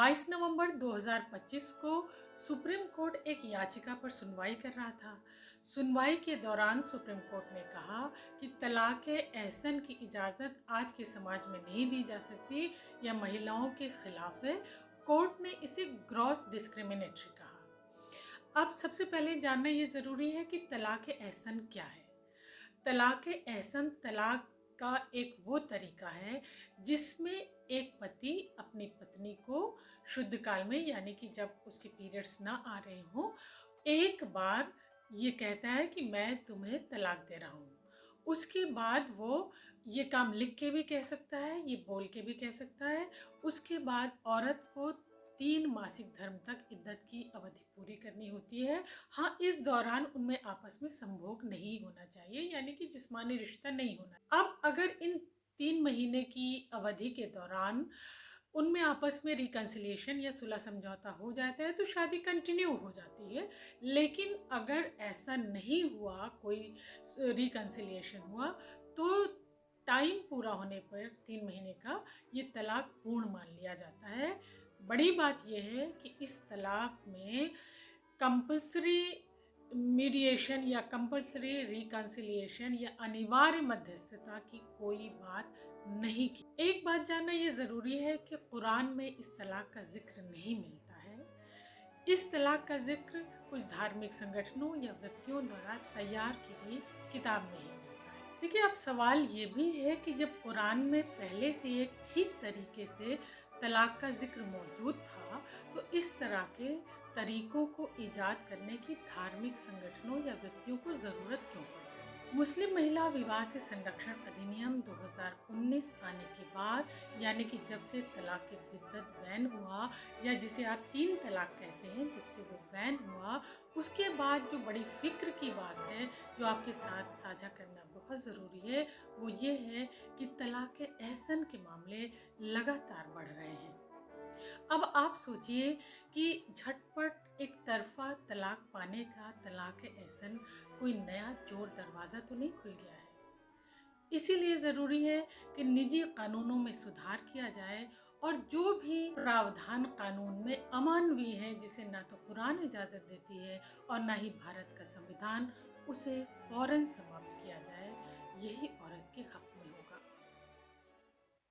22 नवंबर 2025 को supreme court एक याचिका पर सुनवाई कर रहा था। सुनवाई के दौरान सुप्रीम कोर्ट ने कहा कि तलाक़-ए-एहसन की इजाज़त आज के समाज में नहीं दी जा सकती, यह महिलाओं के खिलाफ है। कोर्ट ने इसे ग्रॉस डिस्क्रिमिनेटरी कहा। अब सबसे पहले जानना ये ज़रूरी है कि तलाक़-ए-एहसन क्या है। तलाक़-ए-एहसन तलाक का एक वो तरीका है जिसमें एक पति अपनी पत्नी को शुद्ध काल में, यानी कि जब उसके पीरियड्स ना आ रहे हों, एक बार ये कहता है कि मैं तुम्हें तलाक दे रहा हूँ। उसके बाद वो ये काम लिख के भी कह सकता है, ये बोल के भी कह सकता है। उसके बाद औरत को 3 मासिक धर्म तक इद्दत की अवधि पूरी करनी होती है। हाँ, इस दौरान उनमें आपस में संभोग नहीं होना चाहिए, यानी कि जिस्मानी रिश्ता नहीं होना। अब अगर इन 3 महीने की अवधि के दौरान उनमें आपस में रिकंसिलिएशन या सुलह समझौता हो जाता है तो शादी कंटिन्यू हो जाती है। लेकिन अगर ऐसा नहीं हुआ, कोई रिकंसिलिएशन हुआ, तो टाइम पूरा होने पर 3 महीने का ये तलाक पूर्ण मान लिया जाता है। बड़ी बात यह है कि इस तलाक में कंपल्सरी मीडिएशन या कंपल्सरी रिकंसिलिएशन या अनिवार्य मध्यस्थता की कोई बात नहीं की। एक बात जानना ये ज़रूरी है कि कुरान में इस तलाक का जिक्र नहीं मिलता है। इस तलाक का जिक्र कुछ धार्मिक संगठनों या व्यक्तियों द्वारा तैयार की गई किताब में ही मिलता है। देखिए, अब सवाल ये भी है कि जब कुरान में पहले से एक ठीक तरीके से तलाक का जिक्र मौजूद था, तो इस तरह के तरीकों को ईजाद करने की धार्मिक संगठनों या व्यक्तियों को ज़रूरत क्यों पड़ी? मुस्लिम महिला विवाह से संरक्षण अधिनियम 2019 आने के बाद, यानी कि जब से तलाक बिद्दत बैन हुआ, या जिसे आप 3 तलाक कहते हैं, जब से वो बैन हुआ, उसके बाद जो बड़ी फ़िक्र की बात है, जो आपके साथ साझा करना बहुत ज़रूरी है, वो ये है कि तलाक़-ए-एहसन के मामले लगातार बढ़ रहे हैं। अब आप सोचिए कि झटपट एक तरफ़ा तलाक पाने का तलाक़-ए-एहसन कोई नया चोर दरवाज़ा तो नहीं खुल गया है। इसीलिए ज़रूरी है कि निजी कानूनों में सुधार किया जाए और जो भी प्रावधान कानून में अमानवीय है, जिसे ना तो कुरान इजाज़त देती है और ना ही भारत का संविधान, उसे फ़ौरन समाप्त किया जाए। यही औरत के हक़